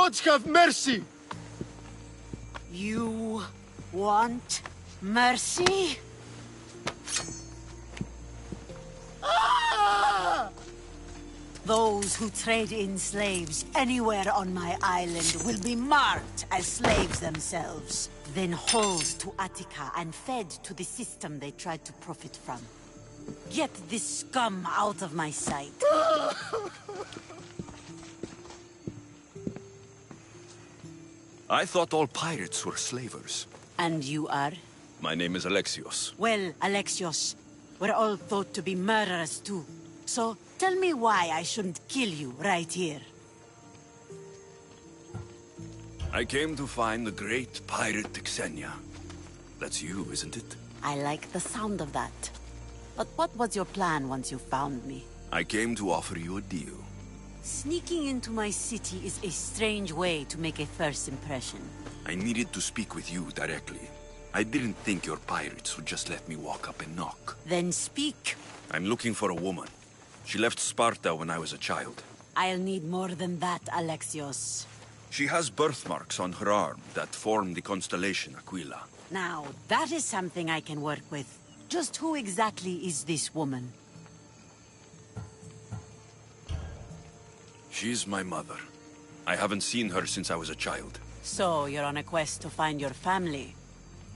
gods have mercy! You want mercy? Ah! Those who trade in slaves anywhere on my island will be marked as slaves themselves, then hauled to Attica and fed to the system they tried to profit from. Get this scum out of my sight. I thought all pirates were slavers. And you are? My name is Alexio's. Well, Alexios, we're all thought to be murderers too. So, tell me why I shouldn't kill you right here. I came to find the great pirate Xenia. That's you, isn't it? I like the sound of that. But what was your plan once you found me? I came to offer you a deal. Sneaking into my city is a strange way to make a first impression. I needed to speak with you directly. I didn't think your pirates would just let me walk up and knock. Then speak. I'm looking for a woman. She left Sparta when I was a child. I'll need more than that, Alexios. She has birthmarks on her arm that form the constellation Aquila. Now, that is something I can work with. Just who exactly is this woman? She's my mother. I haven't seen her since I was a child. So, you're on a quest to find your family?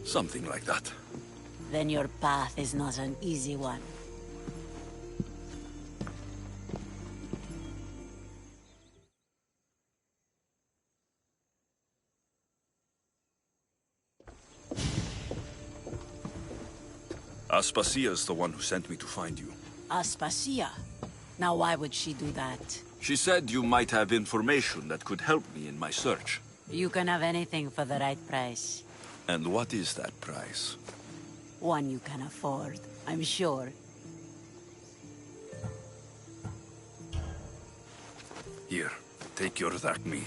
Something like that. Then your path is not an easy one. Aspasia's the one who sent me to find you. Aspasia? Now why would she do that? She said you might have information that could help me in my search. You can have anything for the right price. And what is that price? One you can afford, I'm sure. Here, take your Dacme.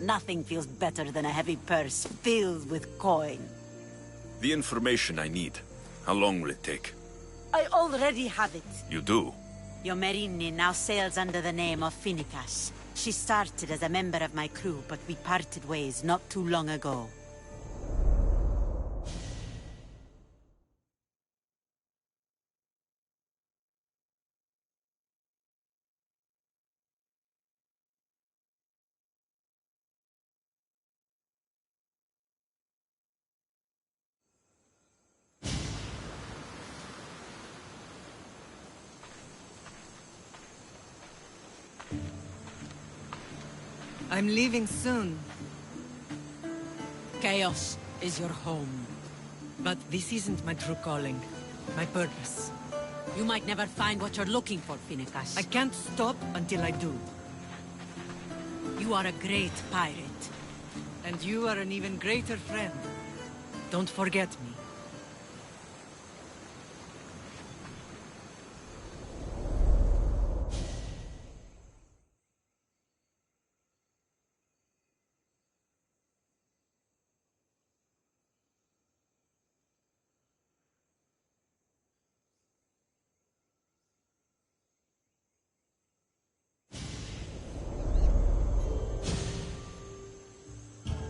Nothing feels better than a heavy purse filled with coin. The information I need. How long will it take? I already have it. You do? Yomerini now sails under the name of Finicas. She started as a member of my crew, but we parted ways not too long ago. I'm leaving soon. Chaos is your home. But this isn't my true calling. My purpose. You might never find what you're looking for, Finicas. I can't stop until I do. You are a great pirate. And you are an even greater friend. Don't forget me.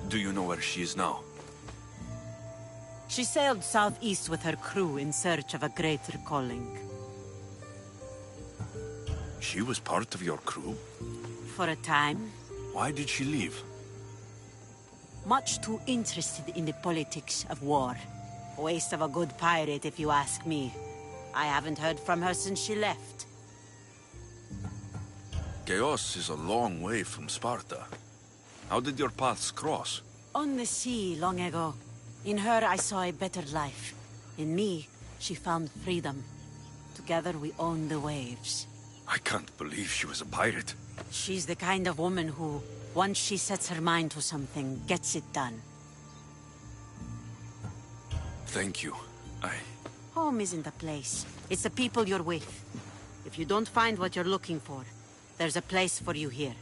Do you know where she is now? She sailed southeast with her crew in search of a greater calling. She was part of your crew? For a time. Why did she leave? Much too interested in the politics of war. A waste of a good pirate, if you ask me. I haven't heard from her since she left. Chaos is a long way from Sparta. How did your paths cross? On the sea, long ago. In her, I saw a better life. In me, she found freedom. Together, we own the waves. I can't believe she was a pirate. She's the kind of woman who, once she sets her mind to something, gets it done. Thank you. Home isn't a place. It's the people you're with. If you don't find what you're looking for, there's a place for you here.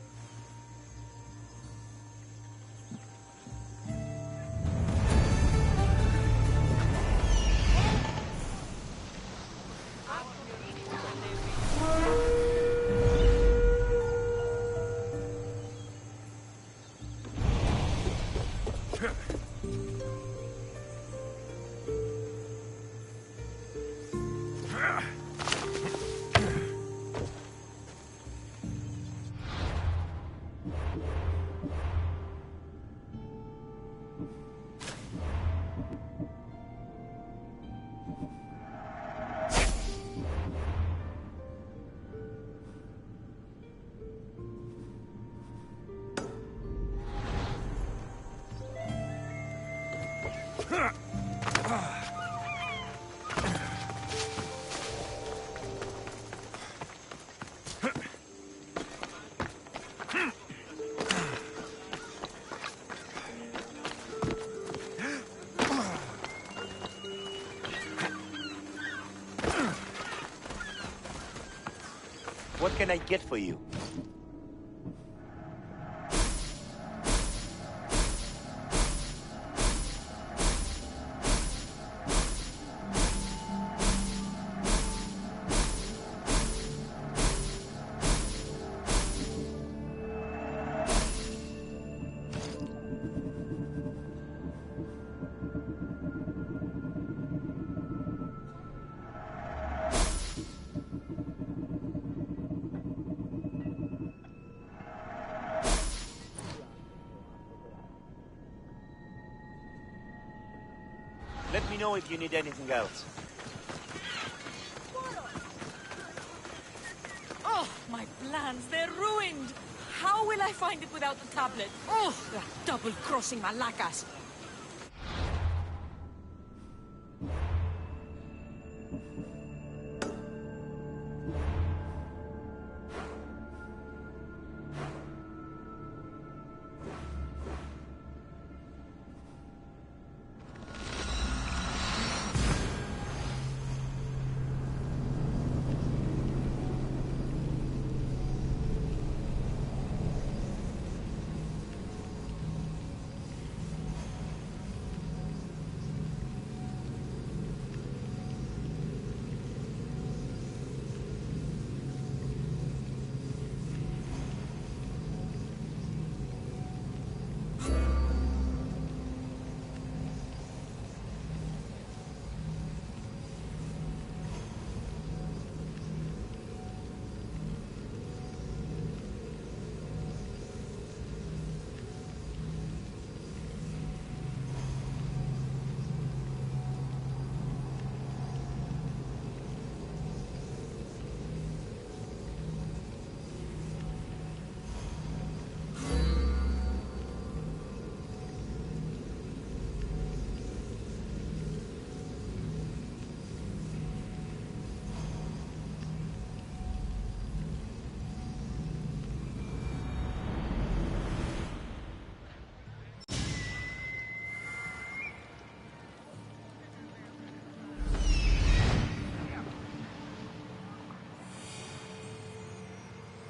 What can I get for you? Let me know if you need anything else. Oh, my plans, they're ruined! How will I find it without the tablet? Oh, they're double-crossing malacas!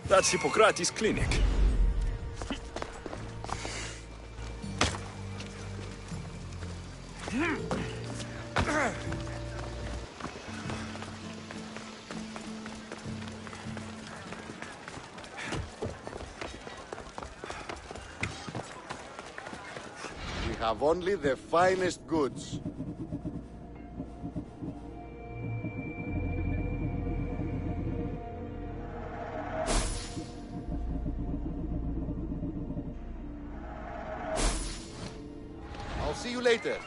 That's Hippocrates' clinic. We have only the finest goods. I'll see you later.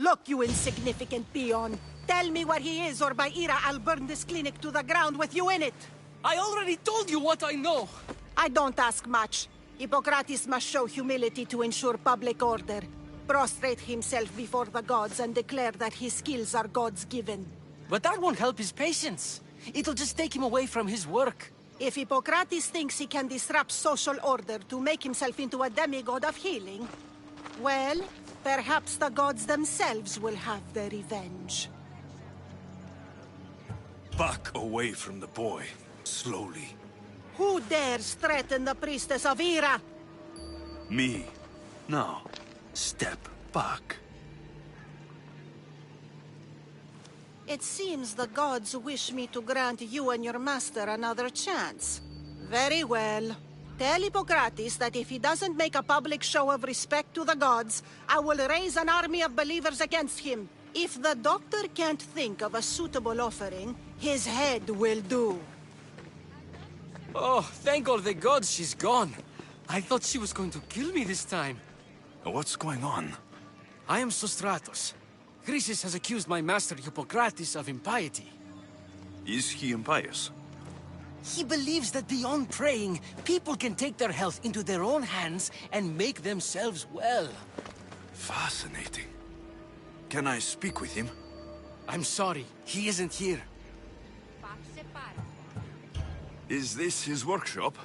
Look, you insignificant peon! Tell me where he is, or by Ira, I'll burn this clinic to the ground with you in it. I already told you what I know. I don't ask much. Hippocrates must show humility to ensure public order. Prostrate himself before the gods and declare that his skills are gods given. But that won't help his patients. It'll just take him away from his work. If Hippocrates thinks he can disrupt social order to make himself into a demigod of healing, well, perhaps the gods themselves will have their revenge. Back away from the boy, slowly. Who dares threaten the priestess of Ira? Me. Now, step back. It seems the gods wish me to grant you and your master another chance. Very well. Tell Hippocrates that if he doesn't make a public show of respect to the gods, I will raise an army of believers against him. If the doctor can't think of a suitable offering, his head will do. Oh, thank all the gods she's gone. I thought she was going to kill me this time. What's going on? I am Sostratos. Chrysis has accused my master Hippocrates of impiety. Is he impious? He believes that beyond praying, people can take their health into their own hands and make themselves well. Fascinating. Can I speak with him? I'm sorry, he isn't here. Is this his workshop?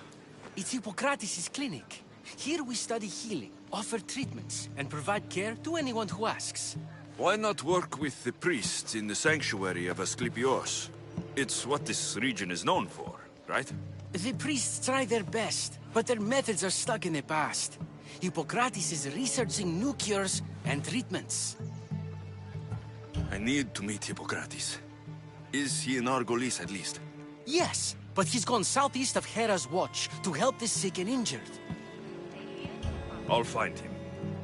It's Hippocrates' clinic. Here we study healing, offer treatments, and provide care to anyone who asks. Why not work with the priests in the sanctuary of Asclepios? It's what this region is known for, right? The priests try their best, but their methods are stuck in the past. Hippocrates is researching new cures and treatments. I need to meet Hippocrates. Is he in Argolis at least? Yes, but he's gone southeast of Hera's watch to help the sick and injured. I'll find him.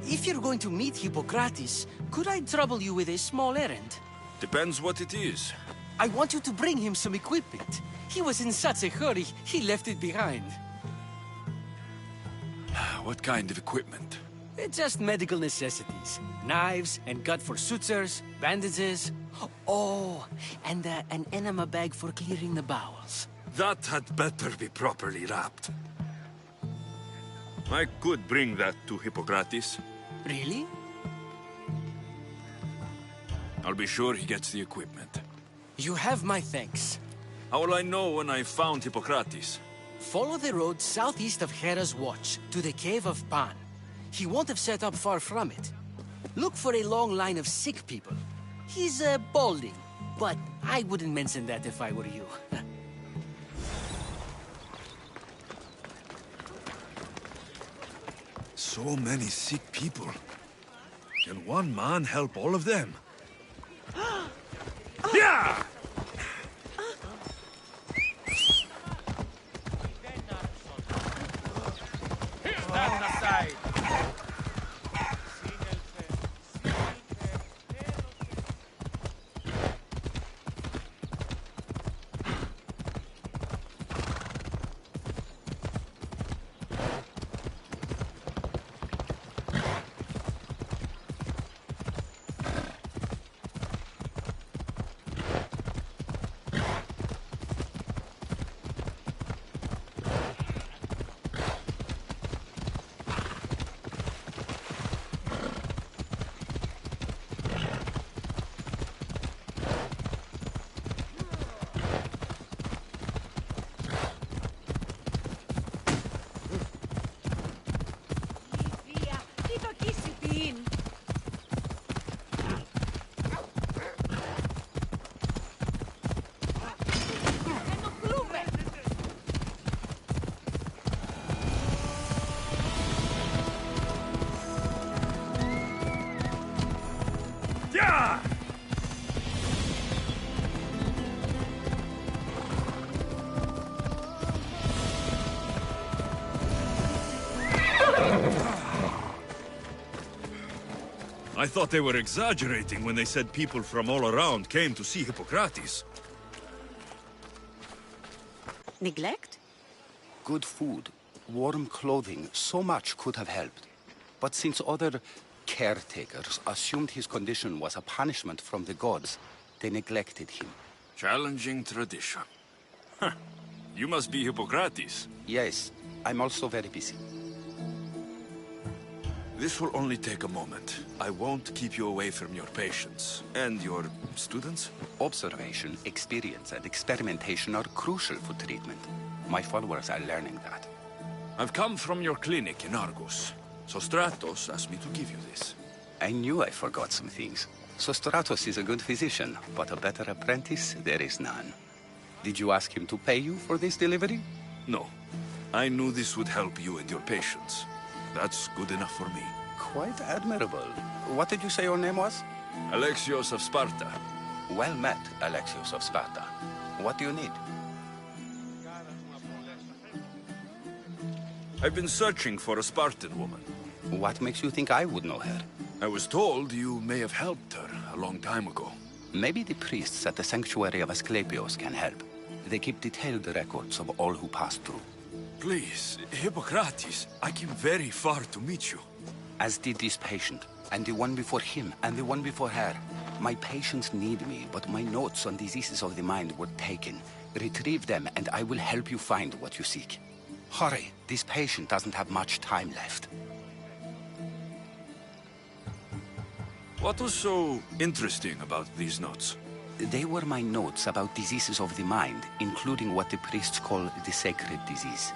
If you're going to meet Hippocrates, could I trouble you with a small errand? Depends what it is. I want you to bring him some equipment. He was in such a hurry, he left it behind. What kind of equipment? Just medical necessities. Knives and gut for sutures, bandages. Oh, and an enema bag for clearing the bowels. That had better be properly wrapped. I could bring that to Hippocrates. Really? I'll be sure he gets the equipment. You have my thanks. How will I know when I found Hippocrates? Follow the road southeast of Hera's watch to the cave of Pan. He won't have set up far from it. Look for a long line of sick people. He's balding, but I wouldn't mention that if I were you. So many sick people. Can one man help all of them? Yeah! I thought they were exaggerating when they said people from all around came to see Hippocrates. Neglect? Good food, warm clothing, so much could have helped. But since other caretakers assumed his condition was a punishment from the gods, They neglected him. Challenging tradition. Huh. You must be Hippocrates. Yes, I'm also very busy. This will only take a moment. I won't keep you away from your patients. And your students? Observation, experience, and experimentation are crucial for treatment. My followers are learning that. I've come from your clinic in Argos. So Stratos asked me to give you this. I knew I forgot some things. Sostratos is a good physician, but a better apprentice there is none. Did you ask him to pay you for this delivery? No. I knew this would help you and your patients. That's good enough for me. Quite admirable. What did you say your name was? Alexio's of Sparta. Well met, Alexio's of Sparta. What do you need? I've been searching for a Spartan woman. What makes you think I would know her? I was told you may have helped her a long time ago. Maybe the priests at the sanctuary of Asclepios can help. They keep detailed records of all who pass through. Please, Hippocrates, I came very far to meet you. As did this patient, and the one before him, and the one before her. My patients need me, but my notes on diseases of the mind were taken. Retrieve them, and I will help you find what you seek. Hurry, this patient doesn't have much time left. What was so interesting about these notes? They were my notes about diseases of the mind, including what the priests call the sacred disease.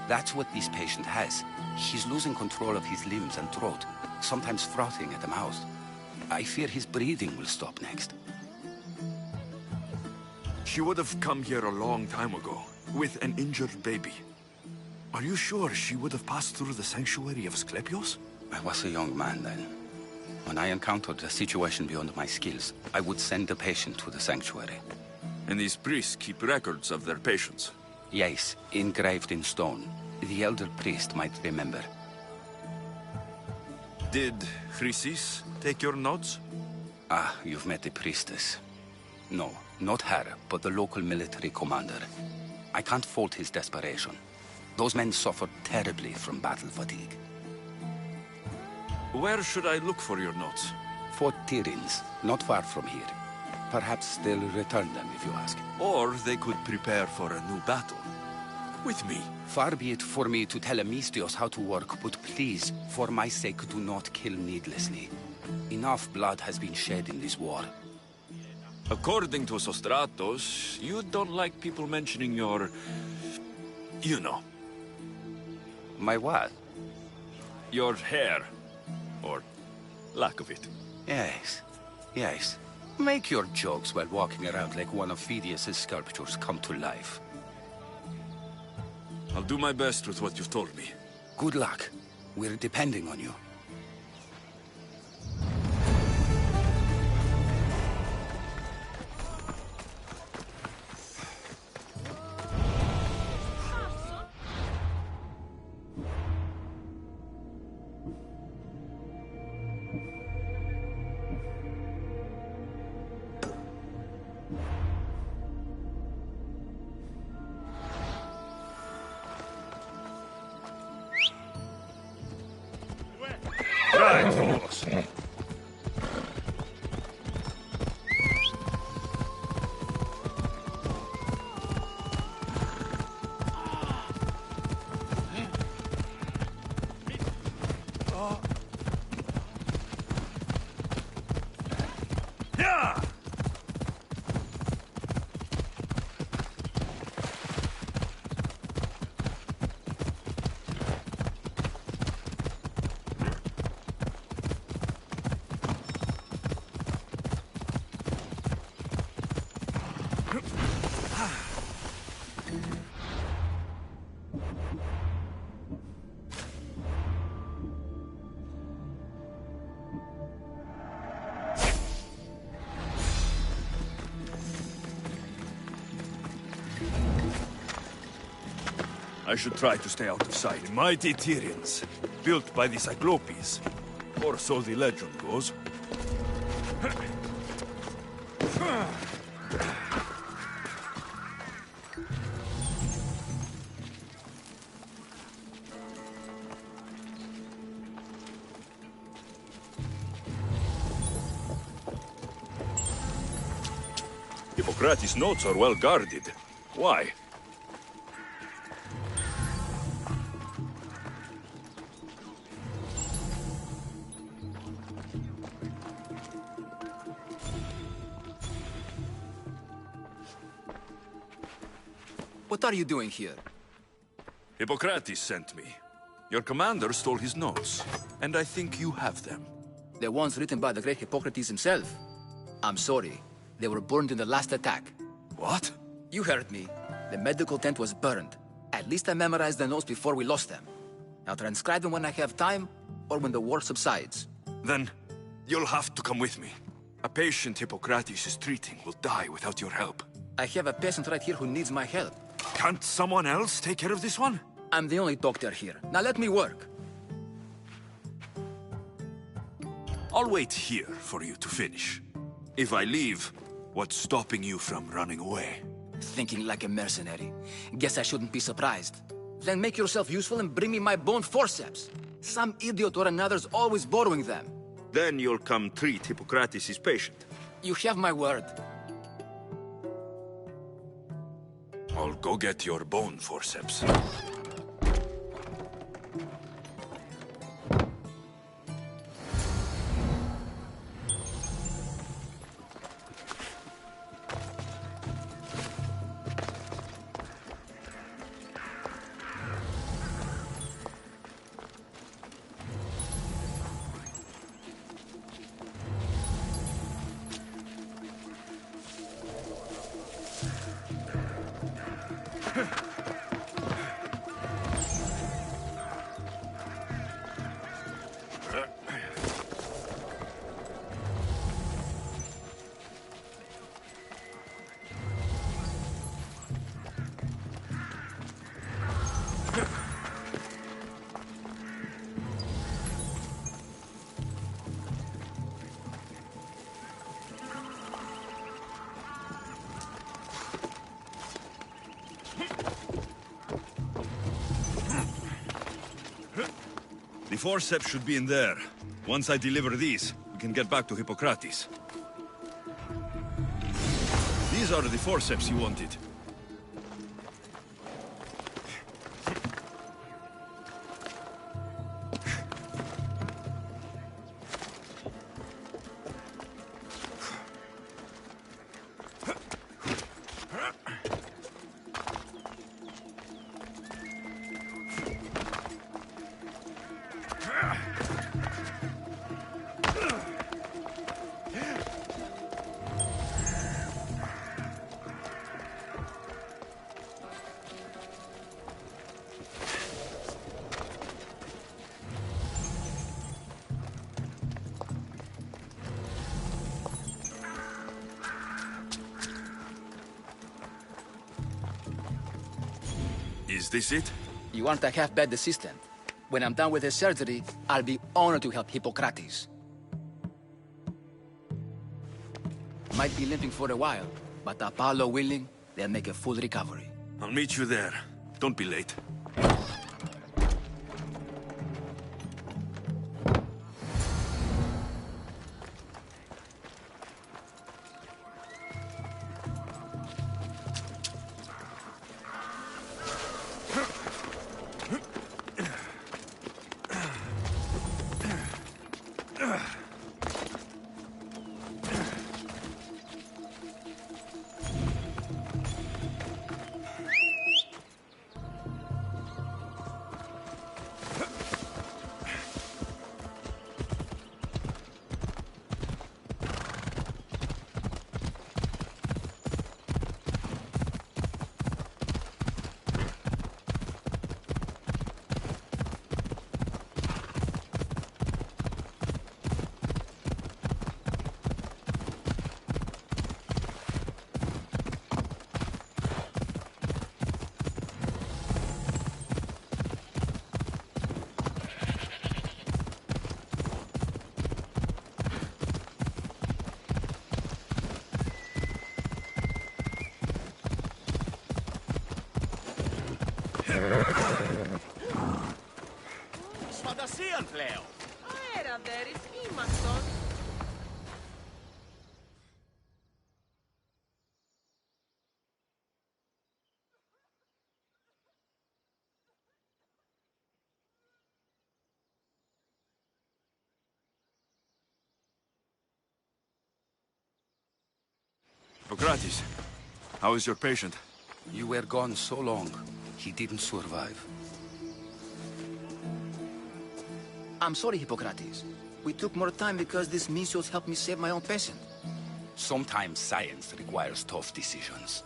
That's what this patient has. He's losing control of his limbs and throat, sometimes frothing at the mouth. I fear his breathing will stop next. She would have come here a long time ago, with an injured baby. Are you sure she would have passed through the sanctuary of Asclepios? I was a young man then. When I encountered a situation beyond my skills, I would send the patient to the sanctuary. And these priests keep records of their patients? Yes, engraved in stone. The elder priest might remember. Did Chrysis take your notes? Ah, you've met the priestess. No, not her, but the local military commander. I can't fault his desperation. Those men suffered terribly from battle fatigue. Where should I look for your notes? Fort Tyrins, not far from here. Perhaps they'll return them if you ask. Or they could prepare for a new battle. With me. Far be it for me to tell Amistios how to work, but please, for my sake, do not kill needlessly. Enough blood has been shed in this war. According to Sostratos, you don't like people mentioning your... you know. My what? Your hair. Or lack of it. Yes, yes. Make your jokes while walking around like one of Phidias' sculptures come to life. I'll do my best with what you've told me. Good luck. We're depending on you. Right, follow us. I should try to stay out of sight. Mighty Tyrians, built by the Cyclopes. Or so the legend goes. Hippocrates' notes are well guarded. Why? What are you doing here? Hippocrates sent me. Your commander stole his notes, and I think you have them. The ones written by the great Hippocrates himself. I'm sorry. They were burned in the last attack. What? You heard me. The medical tent was burned. At least I memorized the notes before we lost them. I'll transcribe them when I have time, or when the war subsides. Then, you'll have to come with me. A patient Hippocrates is treating will die without your help. I have a patient right here who needs my help. Can't someone else take care of this one? I'm the only doctor here. Now let me work. I'll wait here for you to finish. If I leave, what's stopping you from running away? Thinking like a mercenary. Guess I shouldn't be surprised. Then make yourself useful and bring me my bone forceps. Some idiot or another's always borrowing them. Then you'll come treat Hippocrates' patient. You have my word. I'll go get your bone forceps. The forceps should be in there. Once I deliver these, we can get back to Hippocrates. These are the forceps you wanted. Is this it? You aren't a half-bad assistant. When I'm done with the surgery, I'll be honored to help Hippocrates. Might be limping for a while, but Apollo willing, they'll make a full recovery. I'll meet you there. Don't be late. Σφαντασίαν πλέον. Αέρα, Βέρις, ήμαστον. Hippocrates, how is your patient? You were gone so long, he didn't survive. I'm sorry, Hippocrates. We took more time because this Misios helped me save my own patient. Sometimes science requires tough decisions.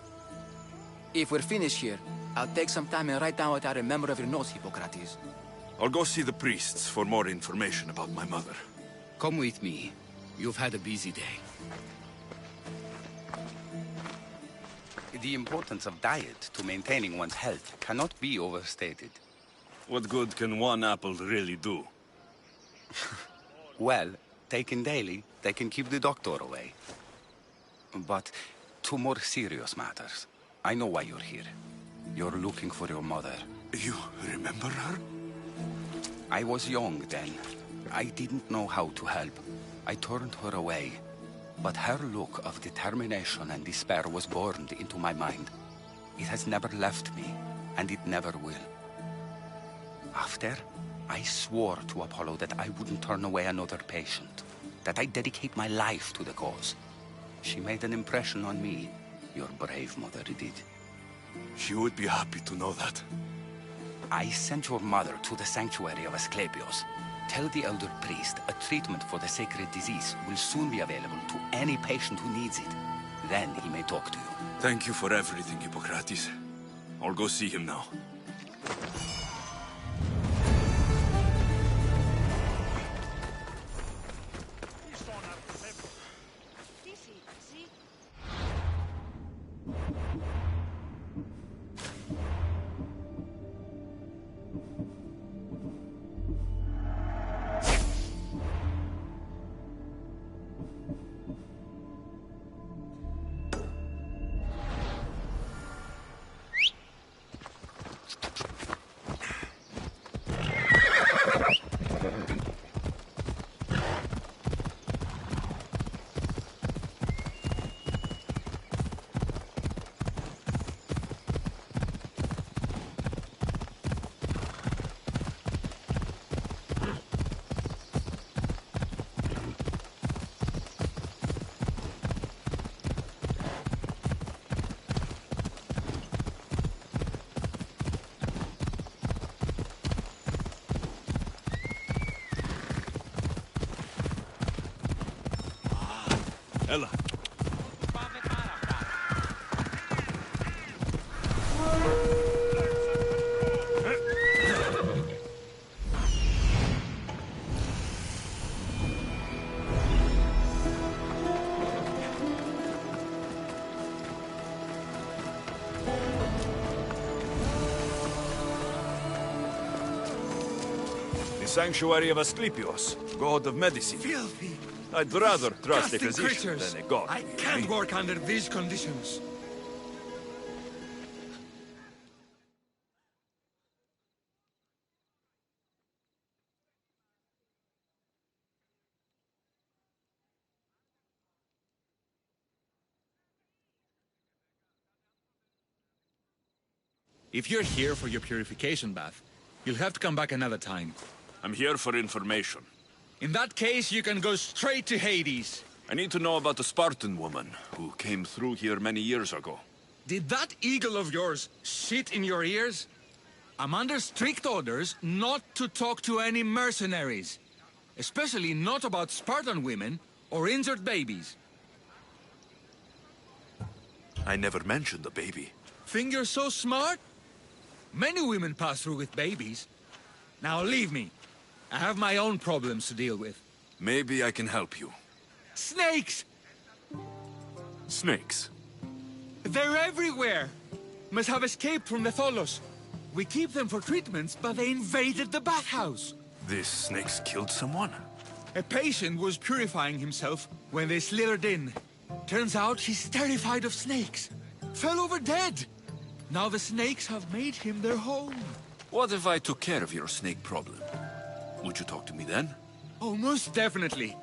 If we're finished here, I'll take some time and write down what I remember of your notes, Hippocrates. I'll go see the priests for more information about my mother. Come with me. You've had a busy day. The importance of diet to maintaining one's health cannot be overstated. What good can one apple really do? Well, taken daily, they can keep the doctor away. But to more serious matters. I know why you're here. You're looking for your mother. You remember her? I was young then. I didn't know how to help. I turned her away. But her look of determination and despair was burned into my mind. It has never left me, and it never will. After, I swore to Apollo that I wouldn't turn away another patient, that I'd dedicate my life to the cause. She made an impression on me. Your brave mother did. She would be happy to know that. I sent your mother to the sanctuary of Asclepios. Tell the elder priest a treatment for the sacred disease will soon be available to any patient who needs it. Then he may talk to you. Thank you for everything, Hippocrates. I'll go see him now. Ella. The sanctuary of Asclepios, god of medicine. Filthy! I'd rather trust a Disgusting physician creatures. than a god. I can't work under these conditions. If you're here for your purification bath, you'll have to come back another time. I'm here for information. In that case, you can go straight to Hades. I need to know about the Spartan woman who came through here many years ago. Did that eagle of yours shit in your ears? I'm under strict orders not to talk to any mercenaries. Especially not about Spartan women or injured babies. I never mentioned the baby. Think you're so smart? Many women pass through with babies. Now leave me. I have my own problems to deal with. Maybe I can help you. Snakes! Snakes? They're everywhere! Must have escaped from the Tholos. We keep them for treatments, but they invaded the bathhouse. These snakes killed someone? A patient was purifying himself when they slithered in. Turns out he's terrified of snakes. Fell over dead. Now the snakes have made him their home. What if I took care of your snake problem? Would you talk to me then? Oh, most definitely.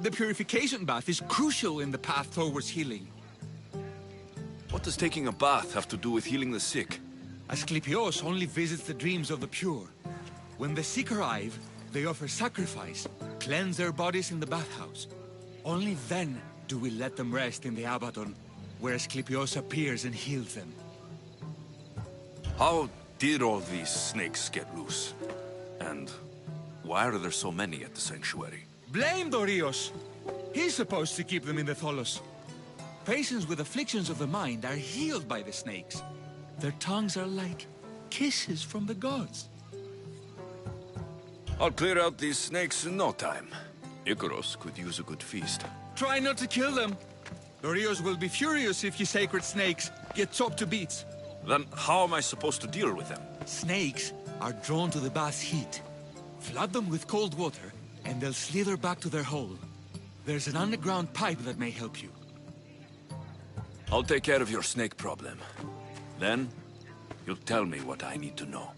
The purification bath is crucial in the path towards healing. What does taking a bath have to do with healing the sick? Asclepios only visits the dreams of the pure. When the sick arrive, they offer sacrifice, cleanse their bodies in the bathhouse. Only then do we let them rest in the Abaddon. where Asclepios appears and heals them. How did all these snakes get loose? And why are there so many at the sanctuary? Blame Dorios! He's supposed to keep them in the Tholos. Patients with afflictions of the mind are healed by the snakes. Their tongues are like kisses from the gods. I'll clear out these snakes in no time. Icaros could use a good feast. Try not to kill them. Dorios will be furious if his sacred snakes get chopped to bits. Then how am I supposed to deal with them? Snakes are drawn to the bath's heat. Flood them with cold water, and they'll slither back to their hole. There's an underground pipe that may help you. I'll take care of your snake problem. Then, you'll tell me what I need to know.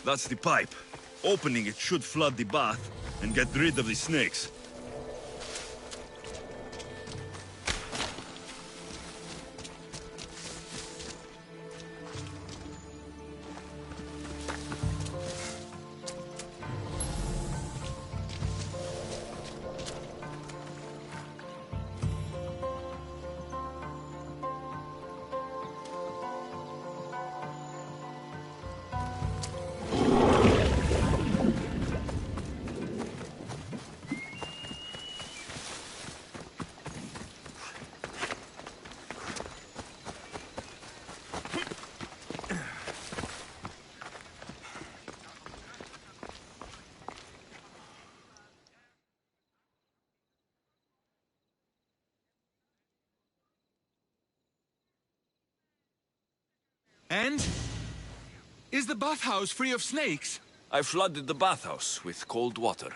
That's the pipe. Opening it should flood the bath and get rid of the snakes. And? Is the bathhouse free of snakes? I flooded the bathhouse with cold water.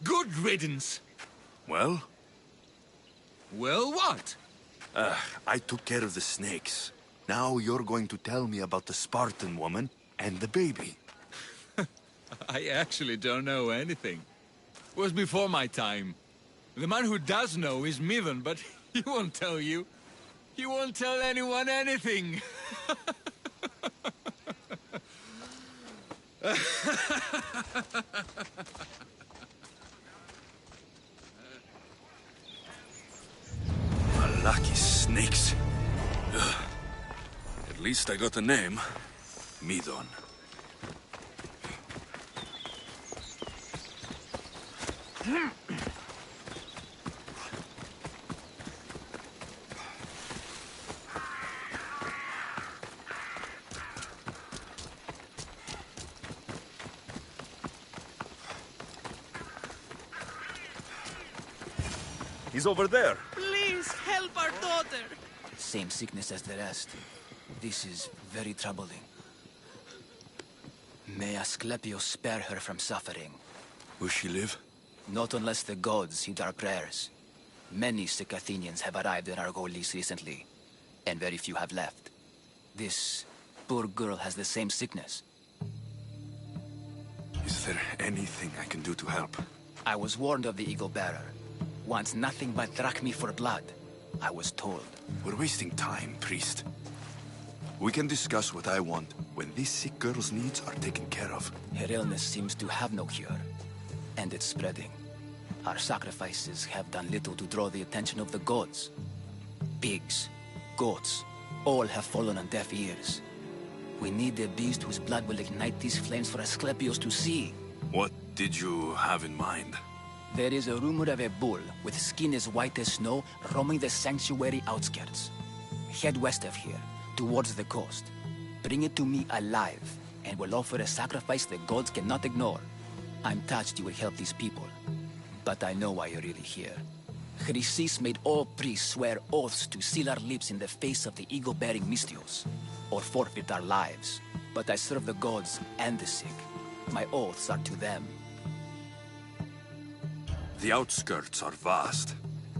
Good riddance. Well? Well, what? I took care of the snakes. Now you're going to tell me about the Spartan woman and the baby. I actually don't know anything. It was before my time. The man who does know is Midon, but he won't tell you. He won't tell anyone anything. Lucky snakes. Ugh. At least I got a name. Midon. He's over there. Please help our daughter. Same sickness as the rest. This is very troubling. May Asclepios spare her from suffering. Will she live? Not unless the gods heed our prayers. Many sick Athenians have arrived in Argolis recently, and very few have left. This poor girl has the same sickness. Is there anything I can do to help? I was warned of the Eagle Bearer. Wants nothing but drachmi for blood, I was told. We're wasting time, priest. We can discuss what I want when this sick girl's needs are taken care of. Her illness seems to have no cure, and it's spreading. Our sacrifices have done little to draw the attention of the gods. Pigs, goats, all have fallen on deaf ears. We need a beast whose blood will ignite these flames for Asclepios to see. What did you have in mind? There is a rumor of a bull with skin as white as snow roaming the sanctuary outskirts. Head west of here, towards the coast. Bring it to me alive, and we'll offer a sacrifice the gods cannot ignore. I'm touched you will help these people, but I know why you're really here. Chrysis made all priests swear oaths to seal our lips in the face of the eagle-bearing Mystios, or forfeit our lives. But I serve the gods and the sick. My oaths are to them. The outskirts are vast.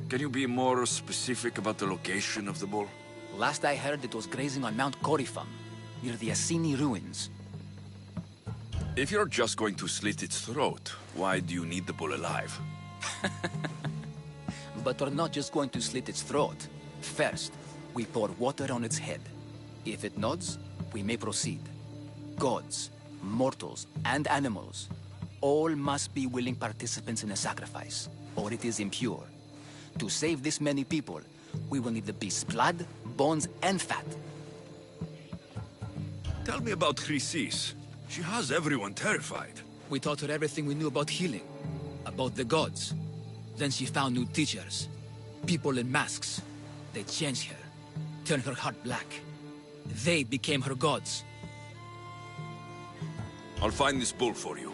Can you be more specific about the location of the bull? Last I heard, it was grazing on Mount Corifum, near the Assini ruins. If you're just going to slit its throat, why do you need the bull alive? But we're not just going to slit its throat. First, we pour water on its head. If it nods, we may proceed. Gods, mortals, and animals, all must be willing participants in a sacrifice, or it is impure. To save this many people, we will need the beast's blood, bones, and fat. Tell me about Chrysis. She has everyone terrified. We taught her everything we knew about healing, about the gods. Then she found new teachers, people in masks. They changed her, turned her heart black. They became her gods. I'll find this bull for you.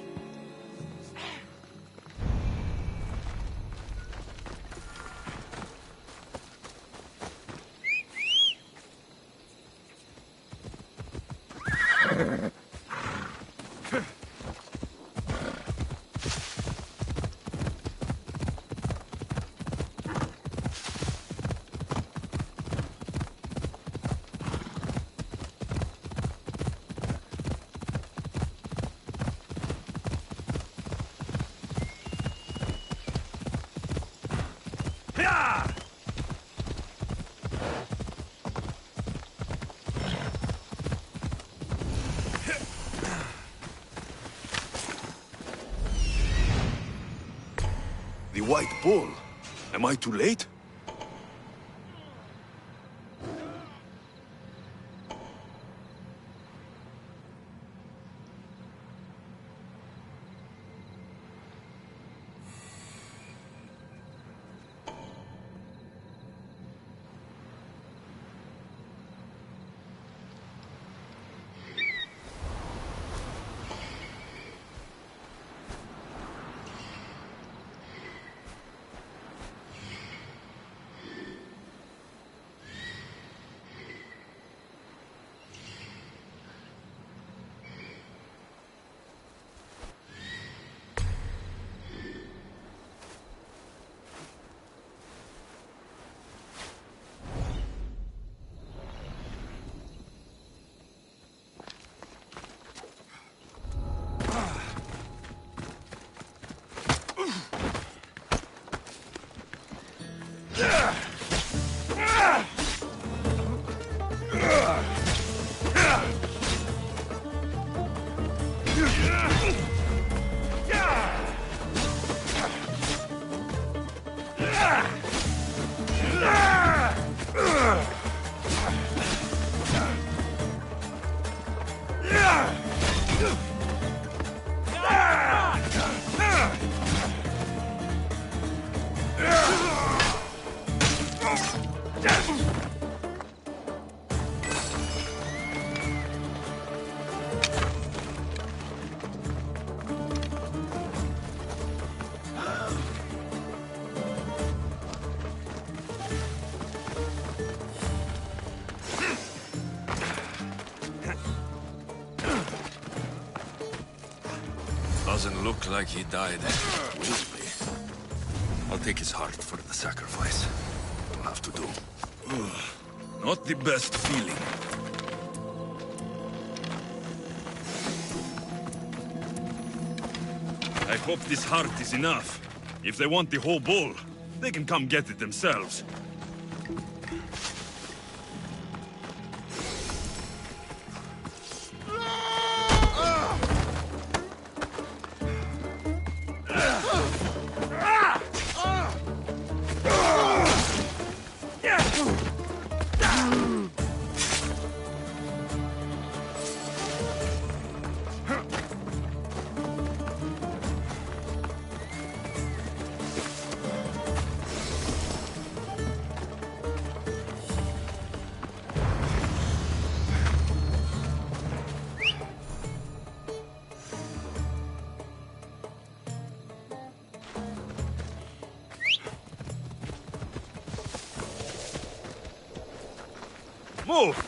The White Bull. Am I too late? Doesn't look like he died. Will be. I'll take his heart for the sacrifice. We'll have to do. Not the best feeling. I hope this heart is enough. If they want the whole bull, they can come get it themselves. Move!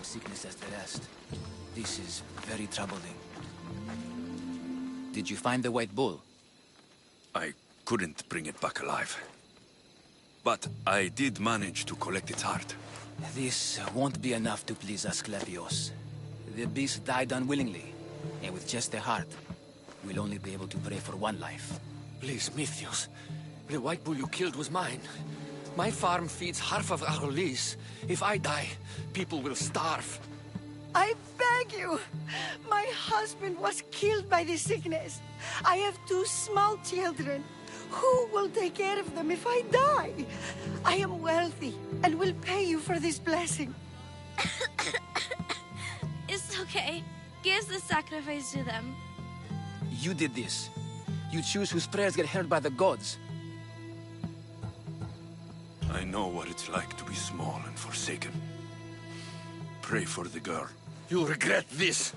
sickness as the rest. This is very troubling. Did you find the white bull? I couldn't bring it back alive. But I did manage to collect its heart. This won't be enough to please Asclepios. The beast died unwillingly, and with just the heart, we'll only be able to pray for one life. Please, Mythios. The white bull you killed was mine. My farm feeds half of Argolis. If I die, people will starve. I beg you! My husband was killed by the sickness. I have 2 small children. Who will take care of them if I die? I am wealthy and will pay you for this blessing. It's okay. Give the sacrifice to them. You did this. You choose whose prayers get heard by the gods. I know what it's like to be small and forsaken. Pray for the girl. You'll regret this.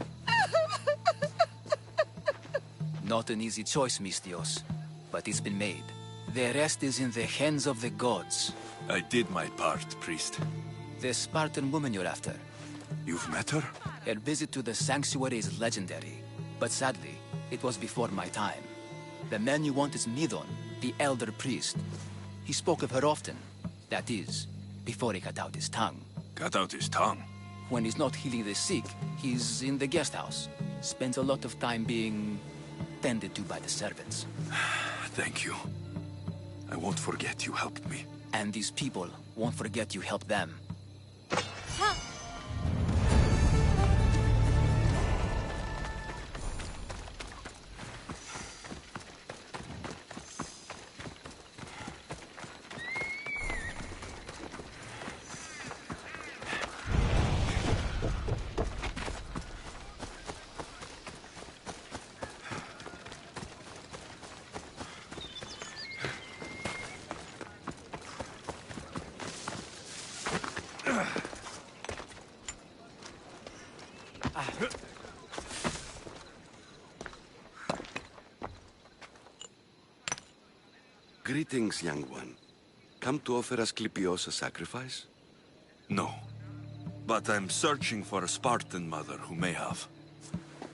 Not an easy choice, Mystios, but it's been made. The rest is in the hands of the gods. I did my part, priest. The Spartan woman you're after. You've met her? Her visit to the sanctuary is legendary, but sadly, it was before my time. The man you want is Midon, the elder priest. He spoke of her often. That is, before he cut out his tongue. Cut out his tongue? When he's not healing the sick, he's in the guest house. Spends a lot of time being tended to by the servants. Thank you. I won't forget you helped me. And these people won't forget you helped them. Greetings, young one. Come to offer Asclepios a sacrifice? No. But I'm searching for a Spartan mother who may have.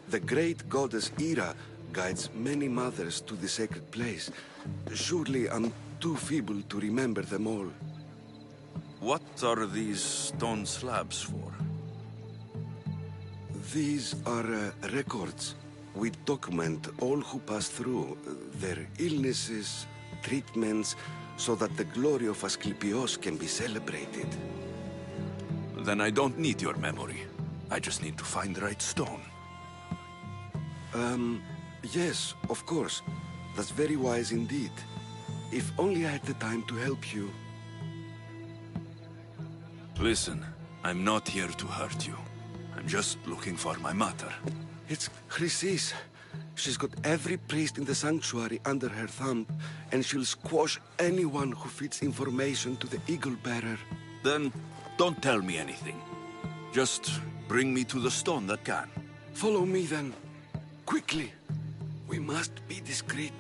The great goddess Ira guides many mothers to the sacred place. Surely I'm too feeble to remember them all. What are these stone slabs for? These are records. We document all who pass through, their illnesses, treatments, so that the glory of Asclepios can be celebrated. Then I don't need your memory. I just need to find the right stone. Yes, of course. That's very wise indeed. If only I had the time to help you. Listen, I'm not here to hurt you. I'm just looking for my mother. It's Chrysis. She's got every priest in the sanctuary under her thumb, and she'll squash anyone who feeds information to the Eagle Bearer. Then don't tell me anything. Just bring me to the stone that can. Follow me then. Quickly. We must be discreet.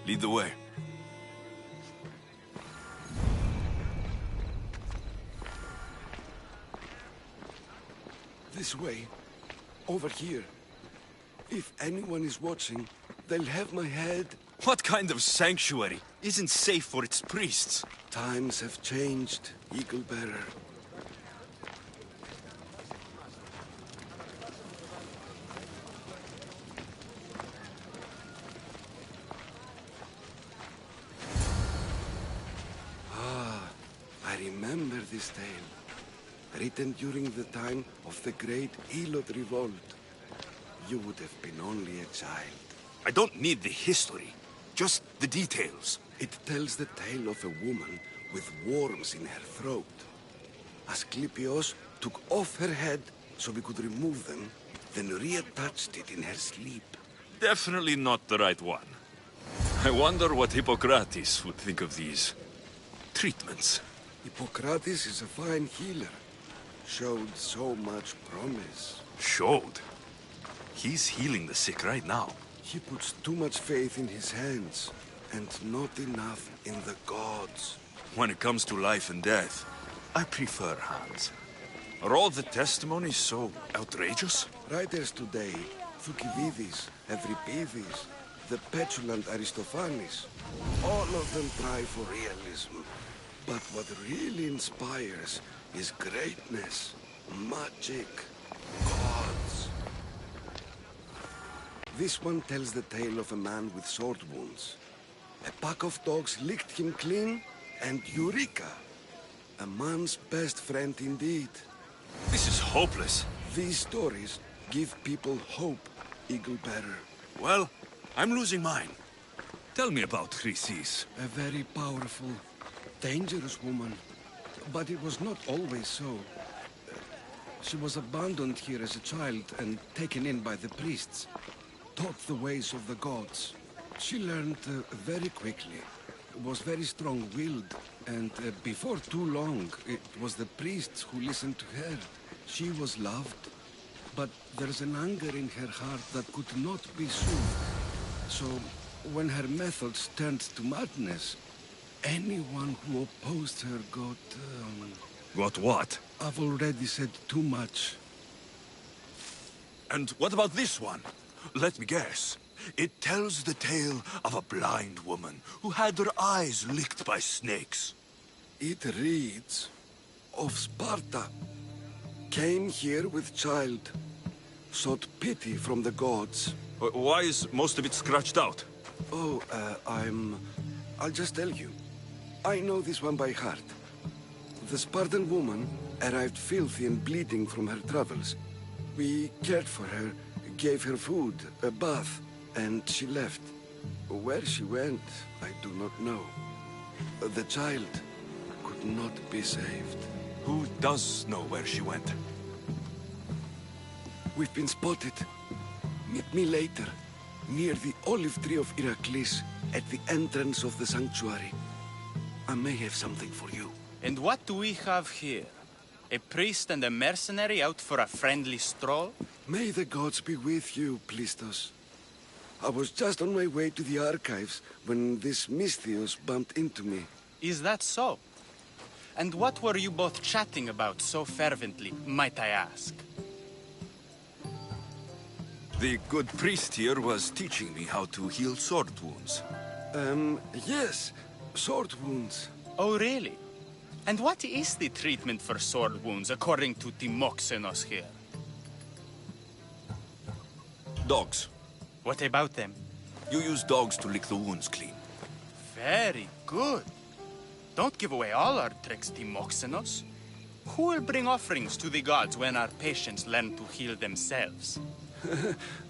Lead the way. This way. Over here. If anyone is watching, they'll have my head. What kind of sanctuary isn't safe for its priests? Times have changed, Eagle Bearer. I remember this tale. Written during the time of the great Elot Revolt. You would have been only a child. I don't need the history, just the details. It tells the tale of a woman with worms in her throat. Asclepios took off her head so we could remove them, then reattached it in her sleep. Definitely not the right one. I wonder what Hippocrates would think of these treatments. Hippocrates is a fine healer. Showed so much promise. Showed? He's healing the sick right now. He puts too much faith in his hands, and not enough in the gods. When it comes to life and death, I prefer hands. Are all the testimonies so outrageous? Writers today, Thucydides, Euripides, the petulant Aristophanes, all of them try for realism. But what really inspires is greatness, magic, gods. This one tells the tale of a man with sword wounds. A pack of dogs licked him clean, and Eureka! A man's best friend indeed. This is hopeless. These stories give people hope, Eagle Bearer. Well, I'm losing mine. Tell me about Chrysis. A very powerful, dangerous woman. But it was not always so. She was abandoned here as a child and taken in by the priests. Taught the ways of the gods. She learned very quickly. Was very strong-willed. And before too long, it was the priests who listened to her. She was loved. But there's an anger in her heart that could not be soothed. So, when her methods turned to madness, anyone who opposed her got... Got what? I've already said too much. And what about this one? Let me guess. It tells the tale of a blind woman who had her eyes licked by snakes. It reads of Sparta. Came here with child. Sought pity from the gods. Why is most of it scratched out? Oh, I'll just tell you. I know this one by heart. The Spartan woman arrived filthy and bleeding from her travels. We cared for her, gave her food, a bath, and she left. Where she went, I do not know. The child could not be saved. Who does know where she went? We've been spotted. Meet me later, near the olive tree of Heracles, at the entrance of the sanctuary. I may have something for you. And what do we have here? A priest and a mercenary out for a friendly stroll? May the gods be with you, Plistos. I was just on my way to the archives when this Misthios bumped into me. Is that so? And what were you both chatting about so fervently, might I ask? The good priest here was teaching me how to heal sword wounds. Yes. Sword wounds. Oh, really? And what is the treatment for sword wounds, according to Timoxenos here? Dogs. What about them? You use dogs to lick the wounds clean. Very good. Don't give away all our tricks, Timoxenos. Who will bring offerings to the gods when our patients learn to heal themselves?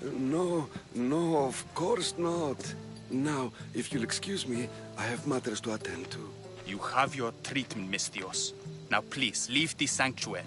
No, of course not. Now, if you'll excuse me, I have matters to attend to. You have your treatment, Misthios. Now please, leave the sanctuary.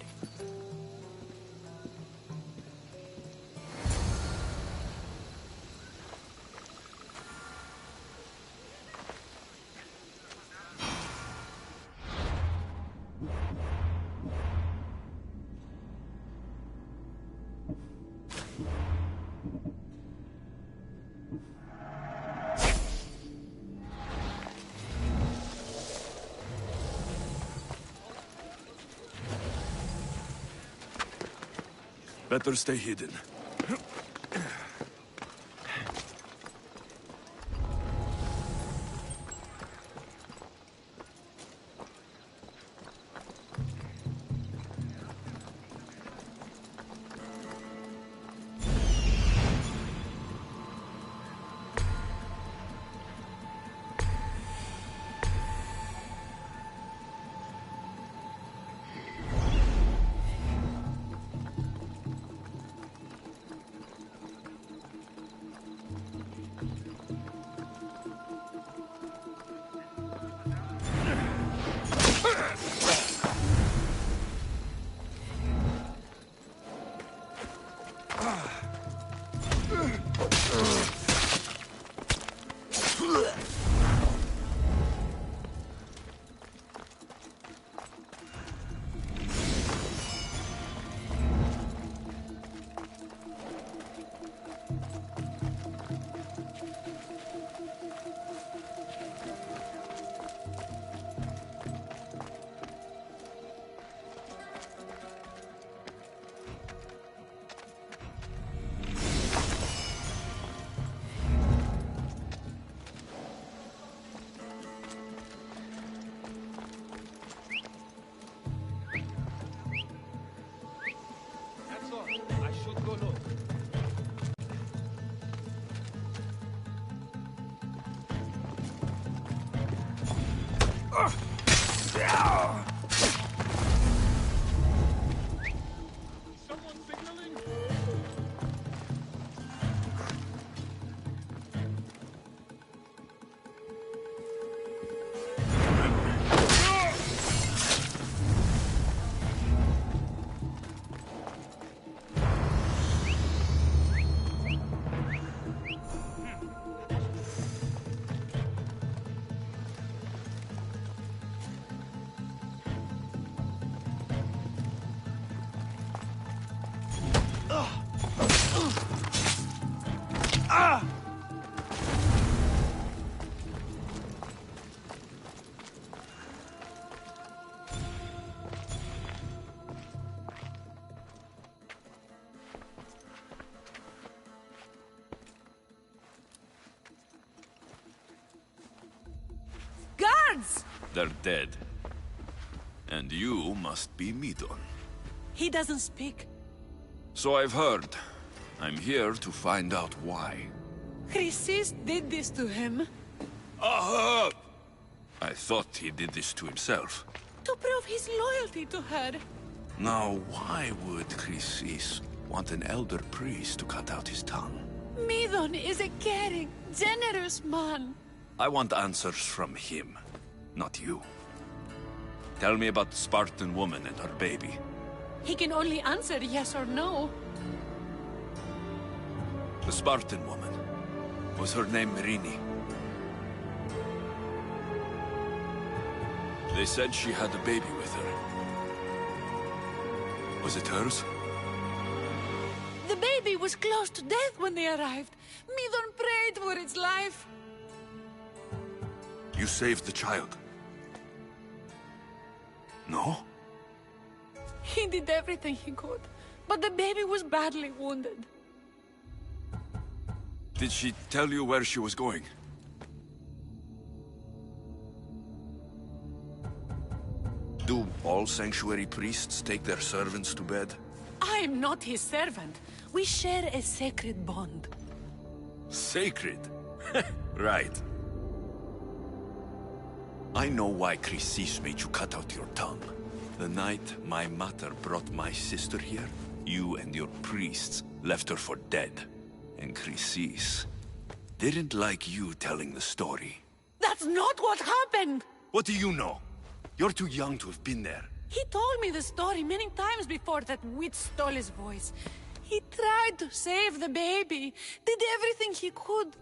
Better stay hidden. should go look. Someone signaling? Guards! They're dead. And you must be Midon. He doesn't speak. So I've heard. I'm here to find out why. Chrysis did this to him. Aha! I thought he did this to himself. To prove his loyalty to her. Now, why would Chrysis want an elder priest to cut out his tongue? Midon is a caring, generous man. I want answers from him, not you. Tell me about the Spartan woman and her baby. He can only answer yes or no. The Spartan woman. Was her name Merini? They said she had a baby with her. Was it hers? The baby was close to death when they arrived. Midon prayed for its life. You saved the child. No? He did everything he could, but the baby was badly wounded. Did she tell you where she was going? Do all sanctuary priests take their servants to bed? I am not his servant. We share a sacred bond. Sacred? Right. I know why Chrysis made you cut out your tongue. The night my mother brought my sister here, you and your priests left her for dead. And Chrysis didn't like you telling the story. That's not what happened! What do you know? You're too young to have been there. He told me the story many times before that witch stole his voice. He tried to save the baby, did everything he could.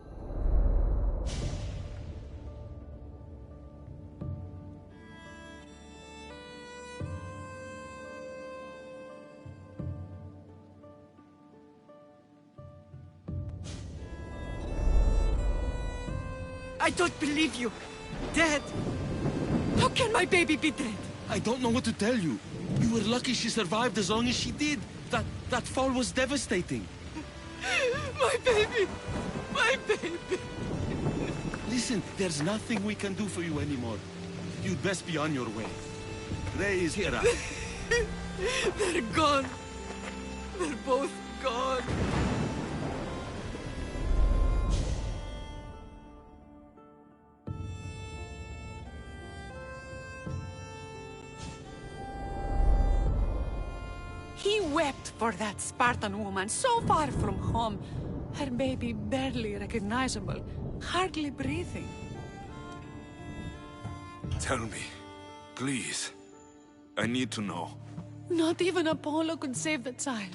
I don't believe you. Dead. How can my baby be dead? I don't know what to tell you. You were lucky she survived as long as she did. That fall was devastating. My baby! My baby! Listen, there's nothing we can do for you anymore. You'd best be on your way. Ray is here. They're gone. They're both gone. He wept for that Spartan woman, so far from home. Her baby barely recognizable, hardly breathing. Tell me, please. I need to know. Not even Apollo could save the child.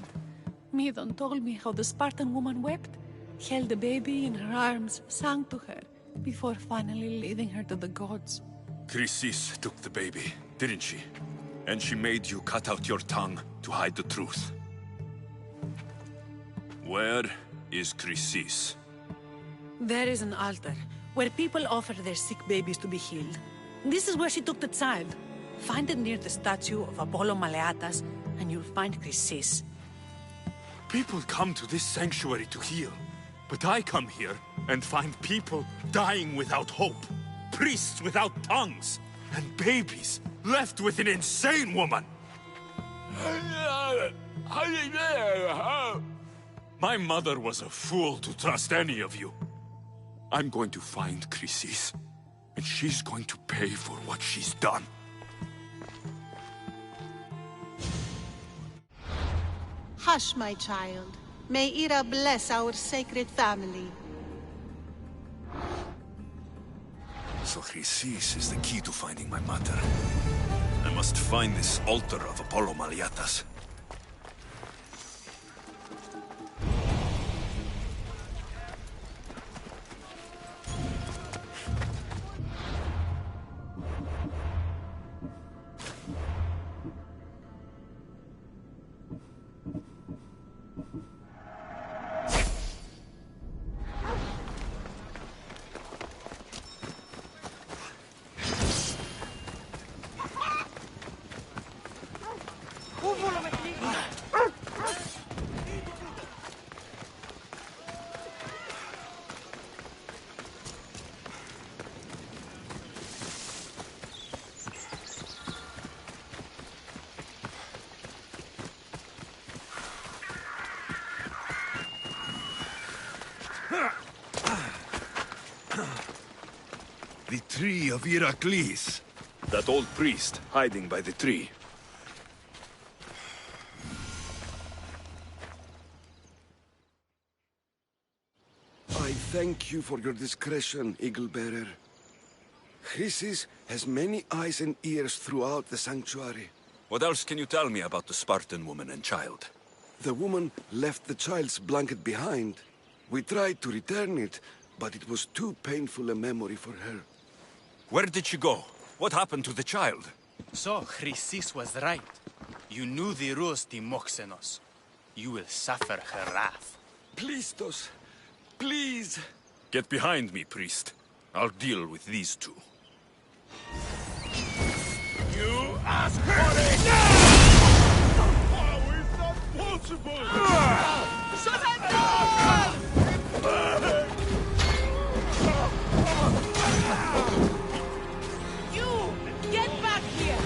Midon told me how the Spartan woman wept, held the baby in her arms, sang to her, before finally leading her to the gods. Chrysis took the baby, didn't she? And she made you cut out your tongue to hide the truth. Where is Chrysis? There is an altar, where people offer their sick babies to be healed. This is where she took the child. Find it near the statue of Apollo Maleatas, and you'll find Chrysis. People come to this sanctuary to heal. But I come here and find people dying without hope. Priests without tongues. And babies left with an insane woman. My mother was a fool to trust any of you. I'm going to find Chrysis, and she's going to pay for what she's done. Hush, my child. May Ira bless our sacred family. So Chrysis is the key to finding my mother. I must find this altar of Apollo Maliatas. The tree of Heracles. That old priest hiding by the tree. I thank you for your discretion, Eagle-bearer. Chrysis has many eyes and ears throughout the sanctuary. What else can you tell me about the Spartan woman and child? The woman left the child's blanket behind. We tried to return it, but it was too painful a memory for her. Where did she go? What happened to the child? So, Chrysis was right. You knew the rules, Timoxenos. You will suffer her wrath. Plistos, please. Get behind me, priest. I'll deal with these two. You ask for it! How is that possible? You! Get back here!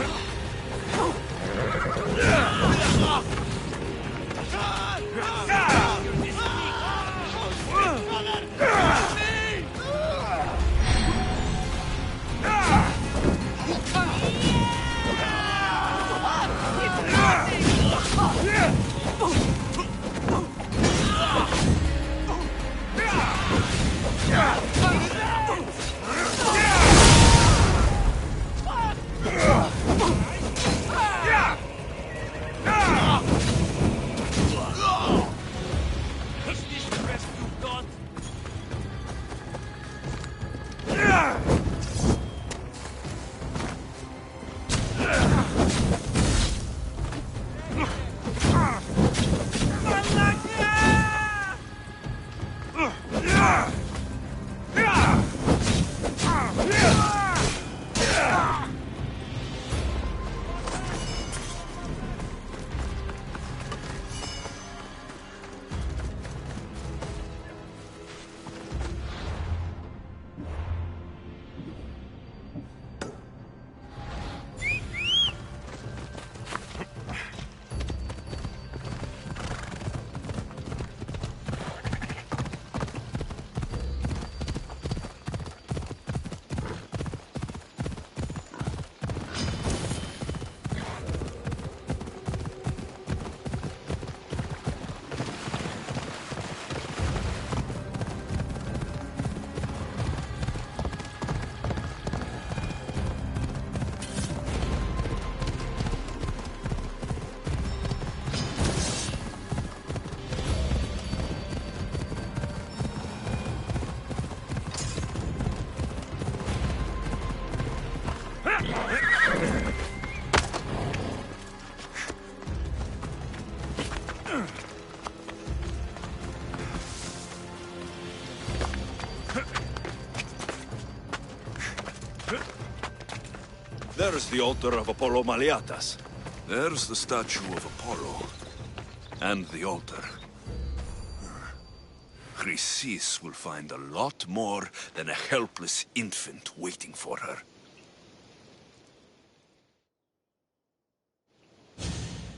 There's the altar of Apollo Maliatas. There's the statue of Apollo. And the altar. Chrysis will find a lot more than a helpless infant waiting for her.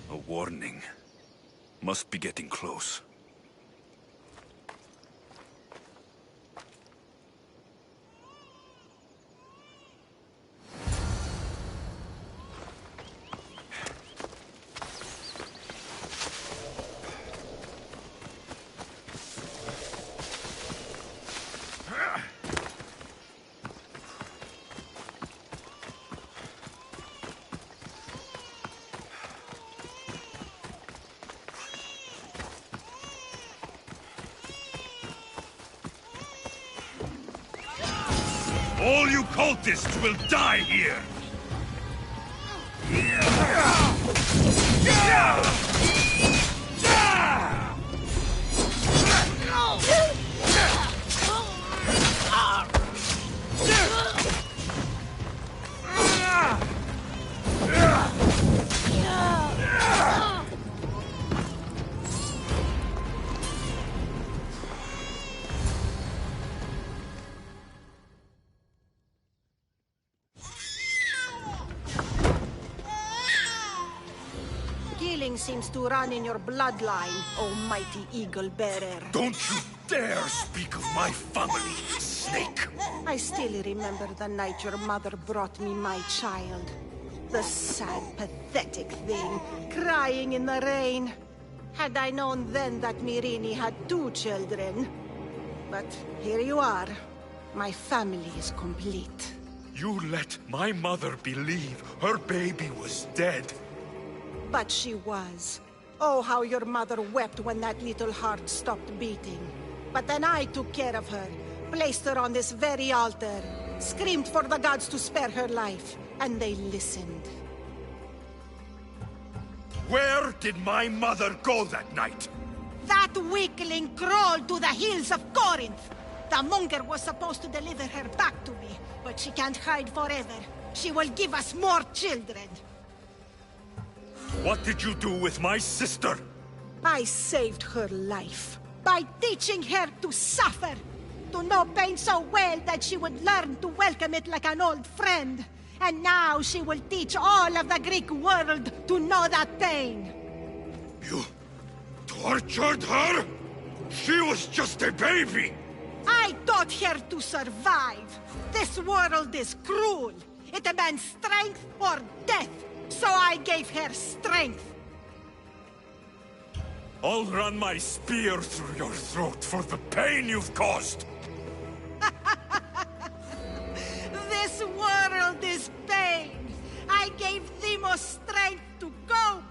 A Warning. Must be getting close. All you cultists will die here! Killing seems to run in your bloodline, almighty eagle bearer. Don't you dare speak of my family, snake! I still remember the night your mother brought me my child. The sad, pathetic thing, crying in the rain. Had I known then that Myrini had 2 children. But here you are. My family is complete. You let my mother believe her baby was dead. But she was. Oh, how your mother wept when that little heart stopped beating. But then I took care of her, placed her on this very altar, screamed for the gods to spare her life, and they listened. Where did my mother go that night? That weakling crawled to the hills of Corinth. The monger was supposed to deliver her back to me, but she can't hide forever. She will give us more children. What did you do with my sister? I saved her life by teaching her to suffer, to know pain so well that she would learn to welcome it like an old friend. And now she will teach all of the Greek world to know that pain. You tortured her? She was just a baby! I taught her to survive. This world is cruel. It demands strength or death. So I gave her strength. I'll run my spear through your throat for the pain you've caused! This world is pain. I gave Demos strength to cope.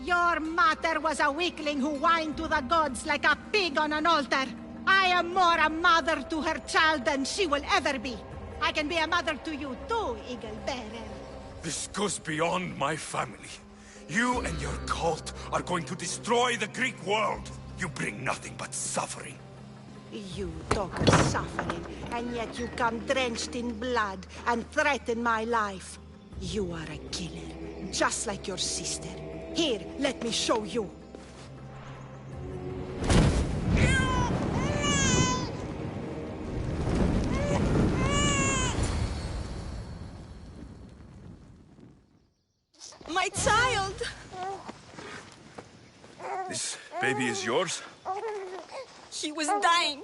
Your mother was a weakling who whined to the gods like a pig on an altar. I am more a mother to her child than she will ever be. I can be a mother to you too, Eagle Bearer. This goes beyond my family. You and your cult are going to destroy the Greek world. You bring nothing but suffering. You talk of suffering, and yet you come drenched in blood and threaten my life. You are a killer, just like your sister. Here, let me show you. My child! This baby is yours? He was dying.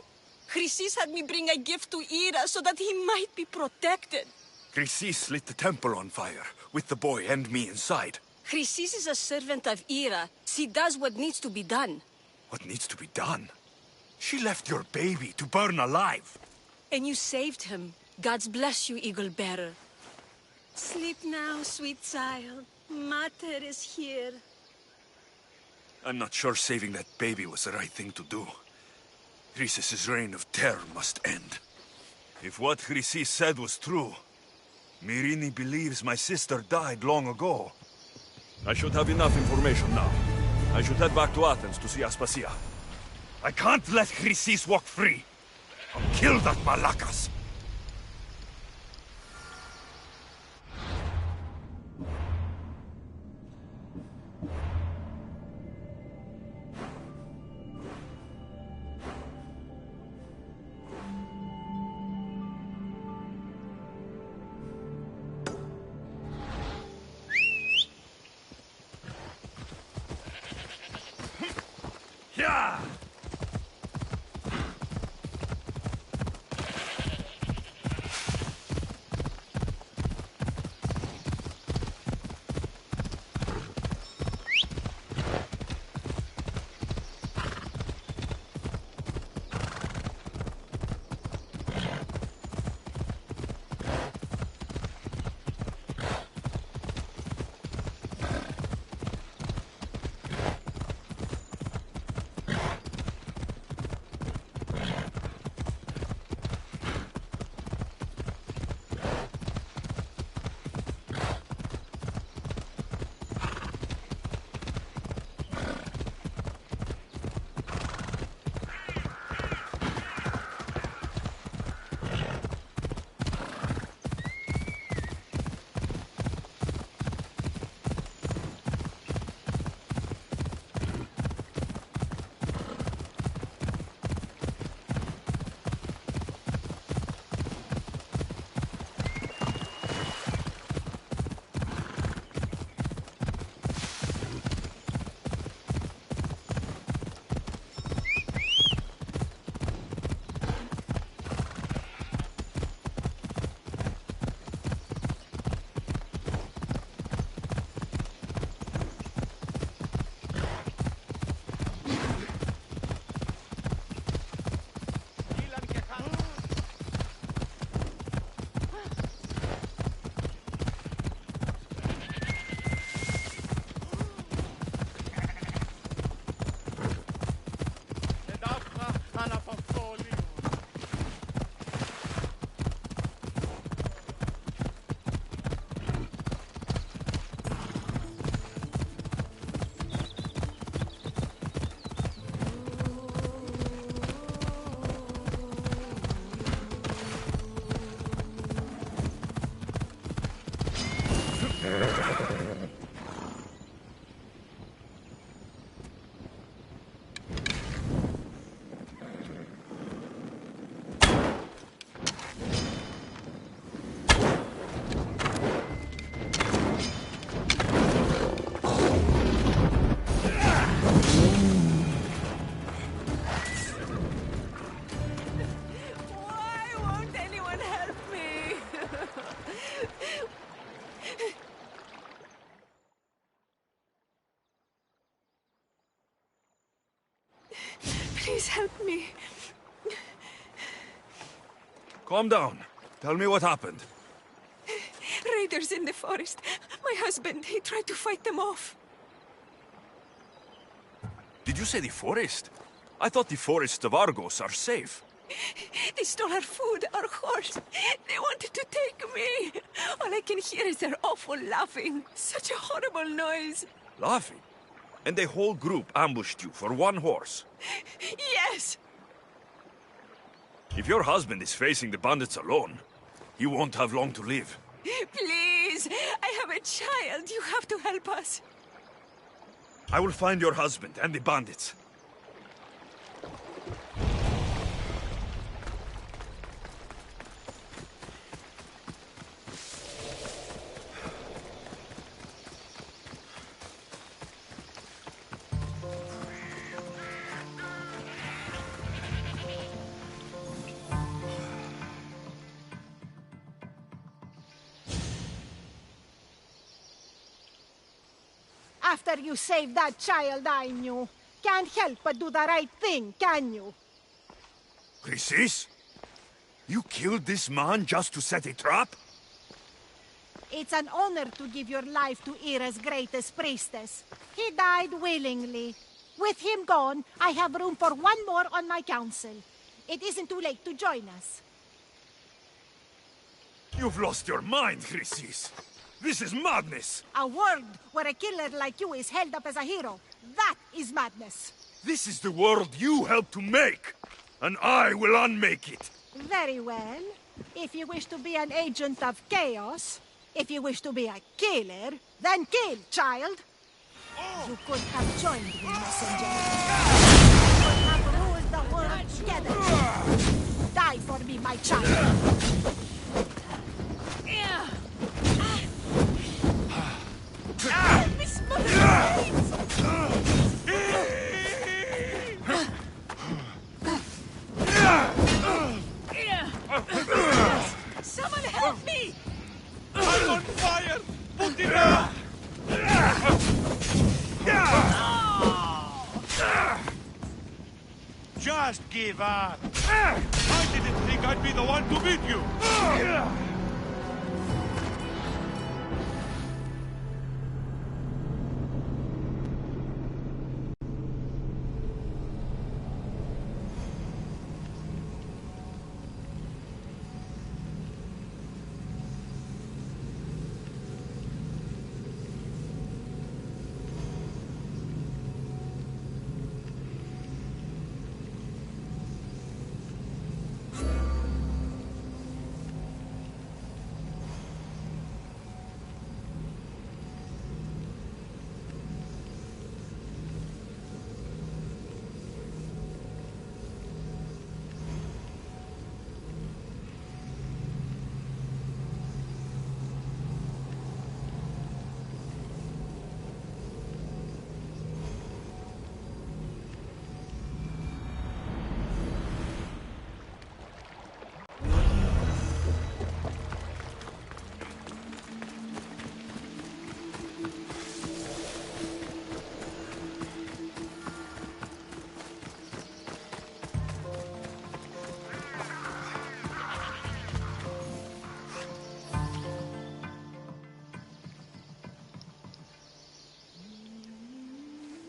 Chrysis had me bring a gift to Ira so that he might be protected. Chrysis lit the temple on fire, with the boy and me inside. Chrysis is a servant of Ira. She does what needs to be done. What needs to be done? She left your baby to burn alive. And you saved him. Gods bless you, Eagle Bearer. Sleep now, sweet child. Mater is here. I'm not sure saving that baby was the right thing to do. Chrysis' reign of terror must end. If what Chrysis said was true, Myrini believes my sister died long ago. I should have enough information now. I should head back to Athens to see Aspasia. I can't let Chrysis walk free. I'll kill that Malakas. Please help me. Calm down. Tell me what happened. Raiders in the forest. My husband, he tried to fight them off. Did you say the forest? I thought the forests of Argos are safe. They stole our food, our horse. They wanted to take me. All I can hear is their awful laughing. Such a horrible noise. Laughing? And the whole group ambushed you for one horse? Yes! If your husband is facing the bandits alone, he won't have long to live. Please! I have a child. You have to help us. I will find your husband and the bandits. After you saved that child I knew, can't help but do the right thing, can you? Chrysis? You killed this man just to set a trap? It's an honor to give your life to Ira's greatest priestess. He died willingly. With him gone, I have room for one more on my council. It isn't too late to join us. You've lost your mind, Chrysis. This is madness! A world where a killer like you is held up as a hero. That is madness. This is the world you helped to make, and I will unmake it. Very well. If you wish to be an agent of chaos, if you wish to be a killer, then kill, child. You could have joined me, messenger. You could have ruled the world together. Die for me, my child. Miss Mother! Just give up. I didn't think I'd be the one to beat you.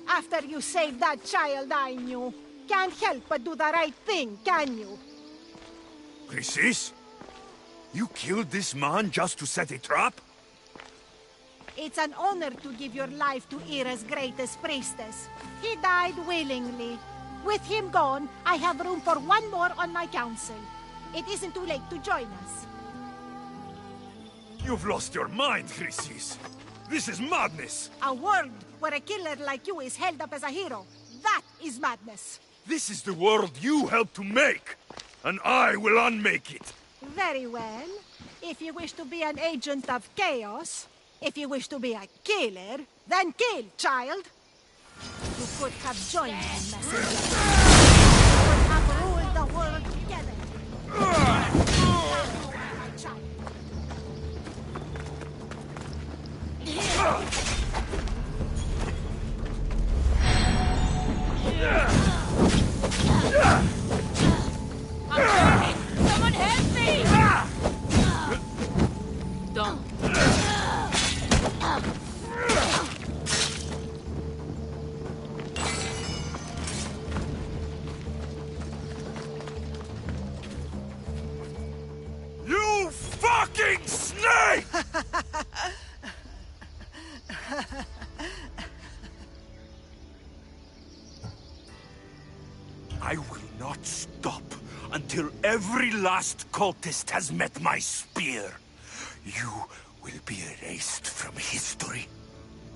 After you saved that child I knew, can't help but do the right thing, can you? Chrysis? You killed this man just to set a trap? It's an honor to give your life to Ira's greatest priestess. He died willingly. With him gone, I have room for one more on my council. It isn't too late to join us. You've lost your mind, Chrysis. This is madness! A world where a killer like you is held up as a hero. That is madness. This is the world you helped to make, and I will unmake it. Very well. If you wish to be an agent of chaos, if you wish to be a killer, then kill, child. You could have joined me, messenger. You could have ruled the world together. My child. Someone help me! Don't. You fucking snake! I will not stop until every last cultist has met my spear. You will be erased from history.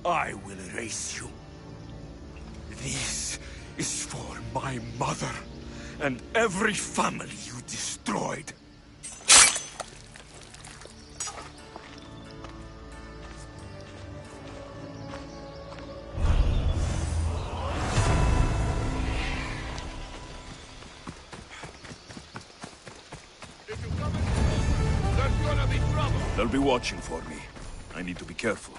I will erase you. This is for my mother and every family you destroyed. They'll be watching for me. I need to be careful.